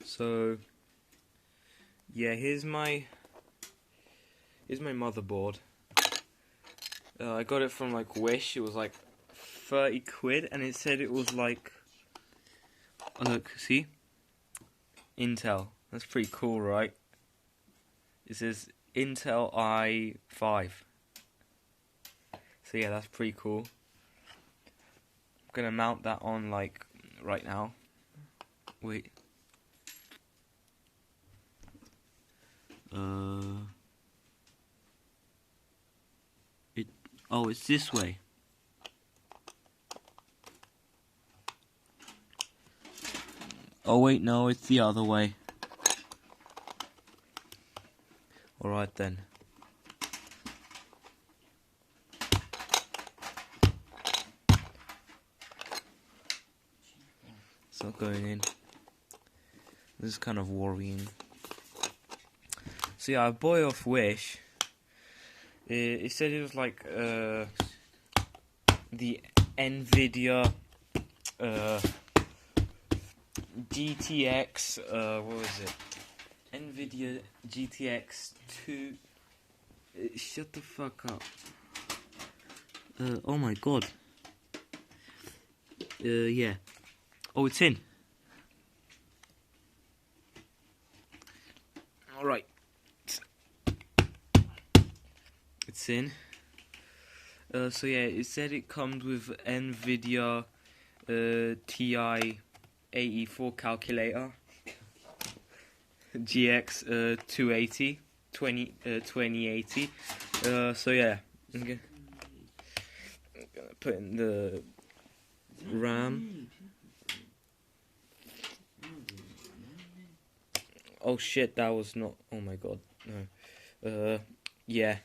So yeah, here's my motherboard. I got it from like Wish. It was like 30 quid, and it said it was like, oh, look, see, Intel. That's pretty cool, right? It says Intel i5. So yeah, that's pretty cool. I'm gonna mount that on like right now. Wait. Oh, it's this way. Oh wait, no, it's the other way. Alright then. It's not going in. This is kind of worrying. So yeah, I bought it off Wish. It said it was like the NVIDIA GTX, what was it? NVIDIA GTX 2. Shut the fuck up. Oh my god. Yeah. Oh, it's in. Alright. It's in. So yeah, it said it comes with NVIDIA TI 84 calculator, GX 280, 2080. So yeah, I'm gonna put in the RAM. Oh shit, that was not. Oh my god, no. Yeah.